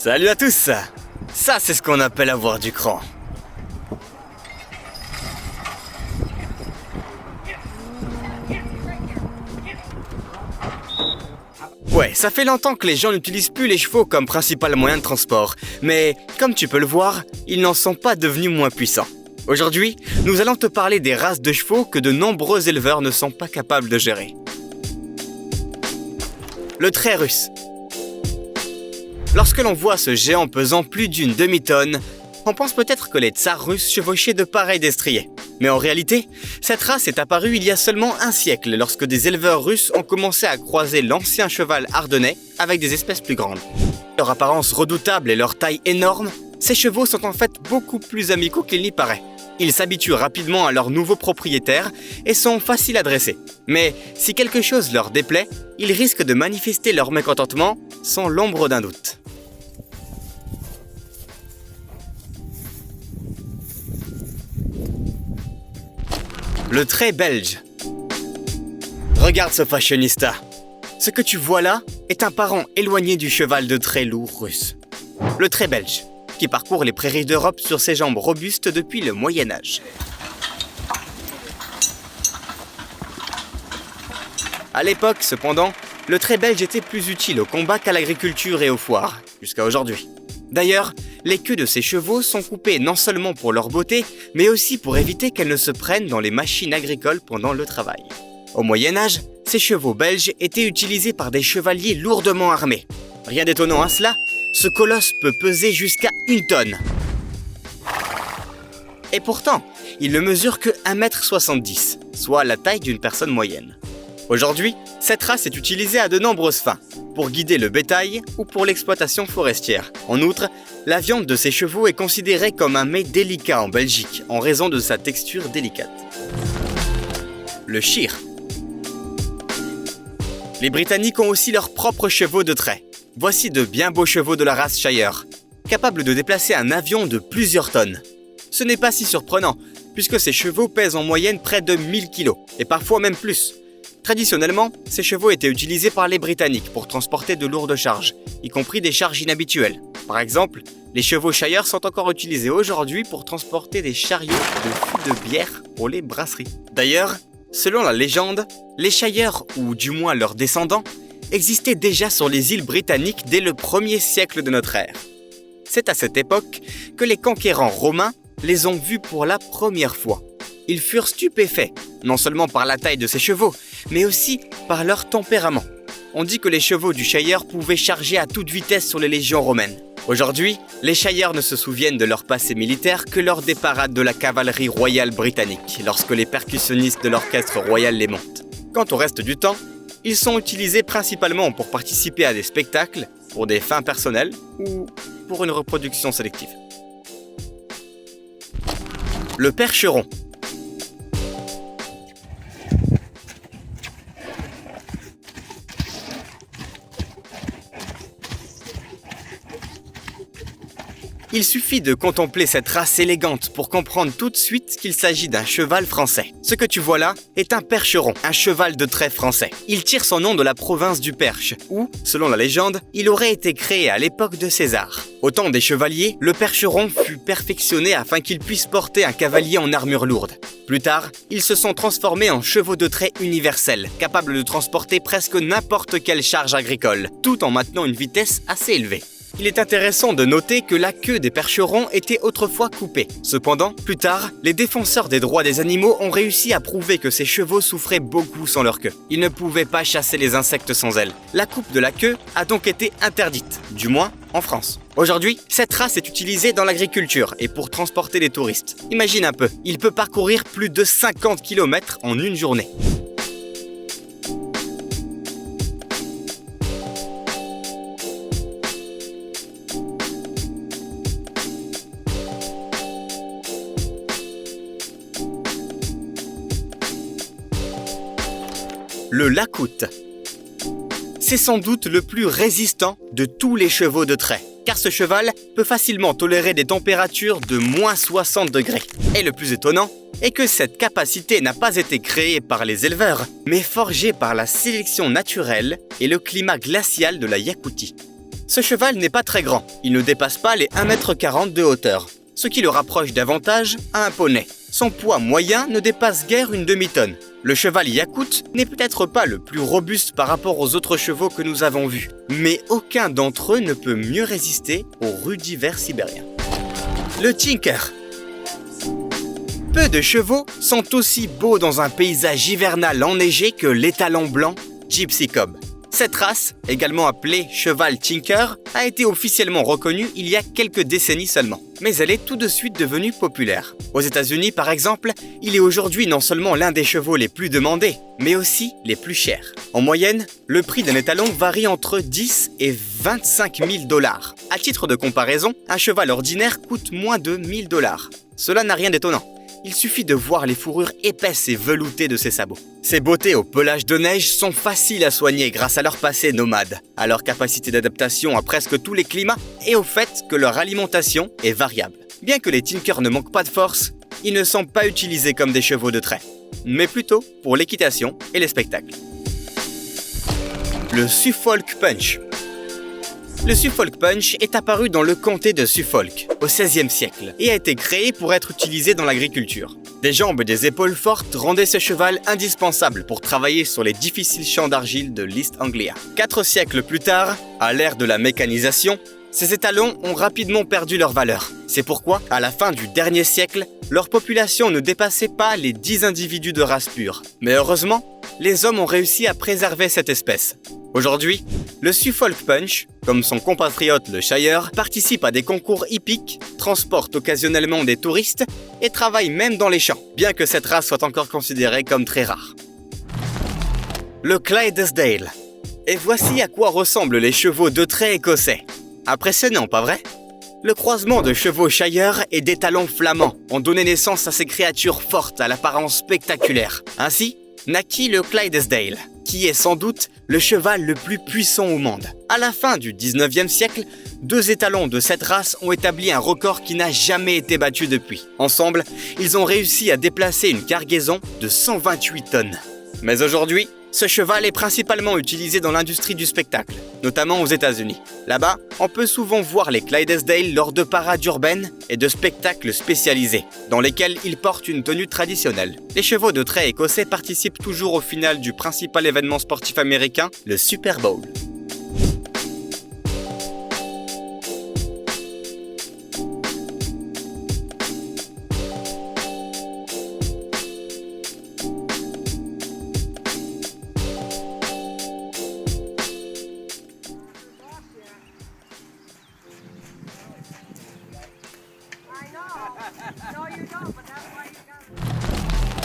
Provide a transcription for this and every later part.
Salut à tous! Ça, c'est ce qu'on appelle avoir du cran. Ouais, ça fait longtemps que les gens n'utilisent plus les chevaux comme principal moyen de transport. Mais, comme tu peux le voir, ils n'en sont pas devenus moins puissants. Aujourd'hui, nous allons te parler des races de chevaux que de nombreux éleveurs ne sont pas capables de gérer. Le trait russe. Lorsque l'on voit ce géant pesant plus d'une demi-tonne, on pense peut-être que les tsars russes chevauchaient de pareils destriers. Mais en réalité, cette race est apparue il y a seulement un siècle lorsque des éleveurs russes ont commencé à croiser l'ancien cheval ardennais avec des espèces plus grandes. Leur apparence redoutable et leur taille énorme, ces chevaux sont en fait beaucoup plus amicaux qu'il n'y paraît. Ils s'habituent rapidement à leurs nouveaux propriétaires et sont faciles à dresser. Mais si quelque chose leur déplaît, ils risquent de manifester leur mécontentement sans l'ombre d'un doute. Le trait belge. Regarde ce fashionista. Ce que tu vois là est un parent éloigné du cheval de trait lourd russe. Le trait belge, qui parcourt les prairies d'Europe sur ses jambes robustes depuis le Moyen-Âge. À l'époque, cependant, le trait belge était plus utile au combat qu'à l'agriculture et aux foires, jusqu'à aujourd'hui. D'ailleurs, les queues de ces chevaux sont coupées non seulement pour leur beauté, mais aussi pour éviter qu'elles ne se prennent dans les machines agricoles pendant le travail. Au Moyen-Âge, ces chevaux belges étaient utilisés par des chevaliers lourdement armés. Rien d'étonnant à cela, ce colosse peut peser jusqu'à 1 tonne. Et pourtant, il ne mesure que 1,70 m, soit la taille d'une personne moyenne. Aujourd'hui, cette race est utilisée à de nombreuses fins, pour guider le bétail ou pour l'exploitation forestière. En outre, la viande de ces chevaux est considérée comme un mets délicat en Belgique, en raison de sa texture délicate. Le shire. Les Britanniques ont aussi leurs propres chevaux de trait. Voici de bien beaux chevaux de la race Shire, capables de déplacer un avion de plusieurs tonnes. Ce n'est pas si surprenant, puisque ces chevaux pèsent en moyenne près de 1000 kg, et parfois même plus. Traditionnellement, ces chevaux étaient utilisés par les Britanniques pour transporter de lourdes charges, y compris des charges inhabituelles. Par exemple, les chevaux Shire sont encore utilisés aujourd'hui pour transporter des chariots de fûts de bière pour les brasseries. D'ailleurs, selon la légende, les Shire, ou du moins leurs descendants, existaient déjà sur les îles britanniques dès le 1er siècle de notre ère. C'est à cette époque que les conquérants romains les ont vus pour la première fois. Ils furent stupéfaits, non seulement par la taille de ces chevaux, mais aussi par leur tempérament. On dit que les chevaux du Shire pouvaient charger à toute vitesse sur les légions romaines. Aujourd'hui, les Shire ne se souviennent de leur passé militaire que lors des parades de la cavalerie royale britannique, lorsque les percussionnistes de l'orchestre royal les montent. Quant au reste du temps, ils sont utilisés principalement pour participer à des spectacles, pour des fins personnelles ou pour une reproduction sélective. Le percheron. Il suffit de contempler cette race élégante pour comprendre tout de suite qu'il s'agit d'un cheval français. Ce que tu vois là est un percheron, un cheval de trait français. Il tire son nom de la province du Perche, où, selon la légende, il aurait été créé à l'époque de César. Au temps des chevaliers, le percheron fut perfectionné afin qu'il puisse porter un cavalier en armure lourde. Plus tard, ils se sont transformés en chevaux de trait universels, capables de transporter presque n'importe quelle charge agricole, tout en maintenant une vitesse assez élevée. Il est intéressant de noter que la queue des percherons était autrefois coupée. Cependant, plus tard, les défenseurs des droits des animaux ont réussi à prouver que ces chevaux souffraient beaucoup sans leur queue. Ils ne pouvaient pas chasser les insectes sans elle. La coupe de la queue a donc été interdite, du moins en France. Aujourd'hui, cette race est utilisée dans l'agriculture et pour transporter les touristes. Imagine un peu, il peut parcourir plus de 50 km en une journée. Le Lakout. C'est sans doute le plus résistant de tous les chevaux de trait, car ce cheval peut facilement tolérer des températures de moins 60 degrés. Et le plus étonnant est que cette capacité n'a pas été créée par les éleveurs, mais forgée par la sélection naturelle et le climat glacial de la Yakoutie. Ce cheval n'est pas très grand, il ne dépasse pas les 1,40 m de hauteur, ce qui le rapproche davantage à un poney. Son poids moyen ne dépasse guère une demi-tonne. Le cheval Yakout n'est peut-être pas le plus robuste par rapport aux autres chevaux que nous avons vus, mais aucun d'entre eux ne peut mieux résister au rude hiver sibérien. Le Tinker. Peu de chevaux sont aussi beaux dans un paysage hivernal enneigé que l'étalon blanc Gypsy Cob. Cette race, également appelée cheval Tinker, a été officiellement reconnue il y a quelques décennies seulement. Mais elle est tout de suite devenue populaire. Aux États-Unis, par exemple, il est aujourd'hui non seulement l'un des chevaux les plus demandés, mais aussi les plus chers. En moyenne, le prix d'un étalon varie entre 10 et 25 000 $. À titre de comparaison, un cheval ordinaire coûte moins de 1 000 $. Cela n'a rien d'étonnant. Il suffit de voir les fourrures épaisses et veloutées de ses sabots. Ces beautés au pelage de neige sont faciles à soigner grâce à leur passé nomade, à leur capacité d'adaptation à presque tous les climats et au fait que leur alimentation est variable. Bien que les Tinkers ne manquent pas de force, ils ne sont pas utilisés comme des chevaux de trait, mais plutôt pour l'équitation et les spectacles. Le Suffolk Punch. Le Suffolk Punch est apparu dans le comté de Suffolk au XVIe siècle et a été créé pour être utilisé dans l'agriculture. Des jambes et des épaules fortes rendaient ce cheval indispensable pour travailler sur les difficiles champs d'argile de l'East Anglia. 4 siècles plus tard, à l'ère de la mécanisation, ces étalons ont rapidement perdu leur valeur. C'est pourquoi, à la fin du dernier siècle, leur population ne dépassait pas les 10 individus de race pure. Mais heureusement, les hommes ont réussi à préserver cette espèce. Aujourd'hui, le Suffolk Punch, comme son compatriote le Shire, participe à des concours hippiques, transporte occasionnellement des touristes et travaille même dans les champs, bien que cette race soit encore considérée comme très rare. Le Clydesdale. Et voici à quoi ressemblent les chevaux de trait écossais. Impressionnant, pas vrai? Le croisement de chevaux Shire et d'étalons flamands ont donné naissance à ces créatures fortes à l'apparence spectaculaire. Ainsi, naquit le Clydesdale, qui est sans doute le cheval le plus puissant au monde. À la fin du 19e siècle, 2 étalons de cette race ont établi un record qui n'a jamais été battu depuis. Ensemble, ils ont réussi à déplacer une cargaison de 128 tonnes. Mais aujourd'hui, ce cheval est principalement utilisé dans l'industrie du spectacle, notamment aux États-Unis. Là-bas, on peut souvent voir les Clydesdale lors de parades urbaines et de spectacles spécialisés, dans lesquels ils portent une tenue traditionnelle. Les chevaux de trait écossais participent toujours au final du principal événement sportif américain, le Super Bowl.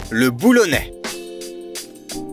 Le boulonnais.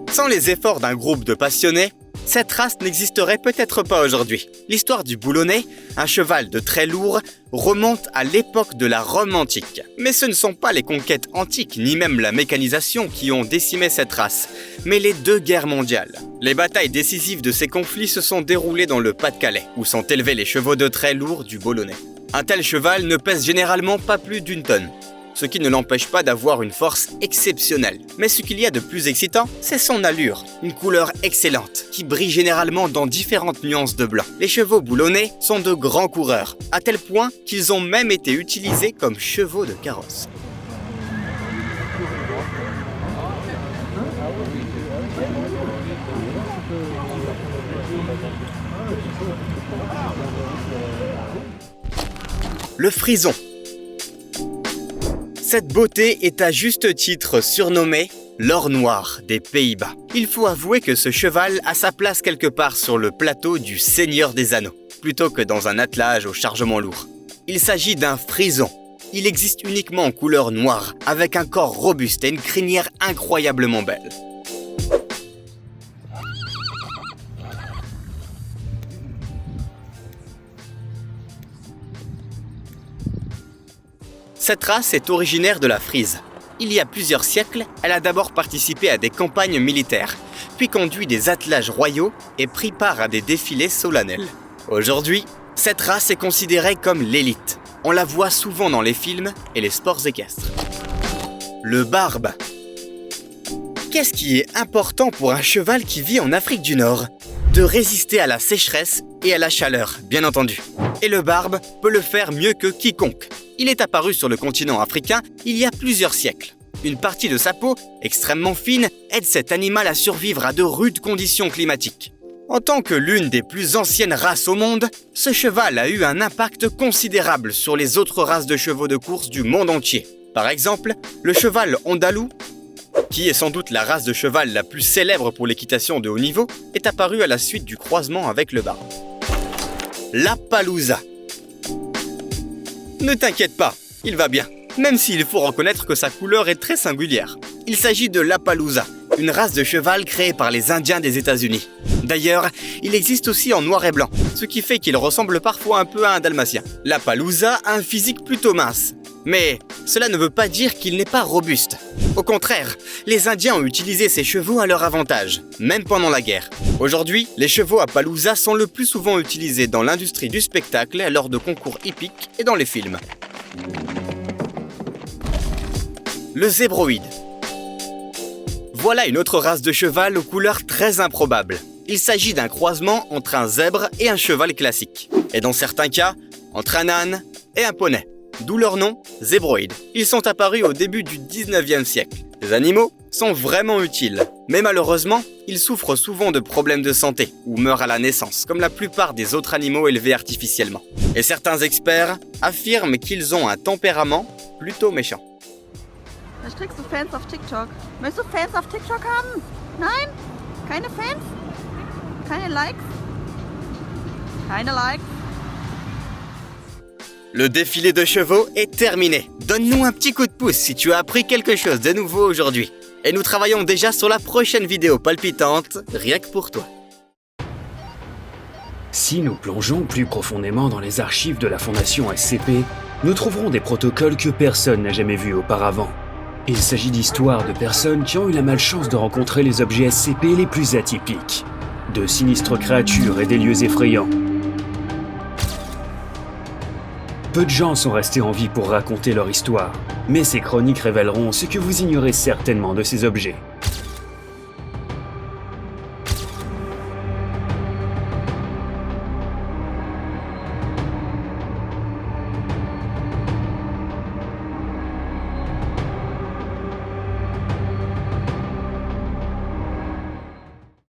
Sans les efforts d'un groupe de passionnés, cette race n'existerait peut-être pas aujourd'hui. L'histoire du boulonnais, un cheval de très lourd, remonte à l'époque de la Rome antique. Mais ce ne sont pas les conquêtes antiques, ni même la mécanisation qui ont décimé cette race, mais les 2 guerres mondiales. Les batailles décisives de ces conflits se sont déroulées dans le Pas-de-Calais, où sont élevés les chevaux de trait lourds du boulonnais. Un tel cheval ne pèse généralement pas plus d'1 tonne. Ce qui ne l'empêche pas d'avoir une force exceptionnelle. Mais ce qu'il y a de plus excitant, c'est son allure, une couleur excellente, qui brille généralement dans différentes nuances de blanc. Les chevaux boulonnais sont de grands coureurs, à tel point qu'ils ont même été utilisés comme chevaux de carrosse. Le frison. Cette beauté est à juste titre surnommée l'or noir des Pays-Bas. Il faut avouer que ce cheval a sa place quelque part sur le plateau du Seigneur des Anneaux, plutôt que dans un attelage au chargement lourd. Il s'agit d'un frison. Il existe uniquement en couleur noire, avec un corps robuste et une crinière incroyablement belle. Cette race est originaire de la Frise. Il y a plusieurs siècles, elle a d'abord participé à des campagnes militaires, puis conduit des attelages royaux et pris part à des défilés solennels. Aujourd'hui, cette race est considérée comme l'élite. On la voit souvent dans les films et les sports équestres. Le barbe. Qu'est-ce qui est important pour un cheval qui vit en Afrique du Nord ? de résister à la sécheresse et à la chaleur, bien entendu. Et le barbe peut le faire mieux que quiconque. Il est apparu sur le continent africain il y a plusieurs siècles. Une partie de sa peau, extrêmement fine, aide cet animal à survivre à de rudes conditions climatiques. En tant que l'une des plus anciennes races au monde, ce cheval a eu un impact considérable sur les autres races de chevaux de course du monde entier. Par exemple, le cheval andalou, qui est sans doute la race de cheval la plus célèbre pour l'équitation de haut niveau, est apparu à la suite du croisement avec le barbe. L'Appaloosa. Ne t'inquiète pas, il va bien, même s'il faut reconnaître que sa couleur est très singulière. Il s'agit de l'Appaloosa, une race de cheval créée par les Indiens des États-Unis. D'ailleurs, il existe aussi en noir et blanc, ce qui fait qu'il ressemble parfois un peu à un dalmatien. L'Appaloosa a un physique plutôt mince, mais cela ne veut pas dire qu'il n'est pas robuste. Au contraire, les Indiens ont utilisé ces chevaux à leur avantage, même pendant la guerre. Aujourd'hui, les chevaux Appaloosa sont le plus souvent utilisés dans l'industrie du spectacle, lors de concours hippiques et dans les films. Le zébroïde. Voilà une autre race de cheval aux couleurs très improbables. Il s'agit d'un croisement entre un zèbre et un cheval classique. Et dans certains cas, entre un âne et un poney. D'où leur nom, zébroïde. Ils sont apparus au début du 19e siècle. Ces animaux sont vraiment utiles. Mais malheureusement, ils souffrent souvent de problèmes de santé ou meurent à la naissance, comme la plupart des autres animaux élevés artificiellement. Et certains experts affirment qu'ils ont un tempérament plutôt méchant. Vielleicht kriegst du Fans auf TikTok. Möchtest du Fans auf TikTok haben? Nein? Keine Fans? Keine Likes? Keine Likes? Le défilé de chevaux est terminé. Donne-nous un petit coup de pouce si tu as appris quelque chose de nouveau aujourd'hui. Et nous travaillons déjà sur la prochaine vidéo palpitante, rien que pour toi. Si nous plongeons plus profondément dans les archives de la Fondation SCP, nous trouverons des protocoles que personne n'a jamais vus auparavant. Il s'agit d'histoires de personnes qui ont eu la malchance de rencontrer les objets SCP les plus atypiques, de sinistres créatures et des lieux effrayants. Peu de gens sont restés en vie pour raconter leur histoire, mais ces chroniques révéleront ce que vous ignorez certainement de ces objets.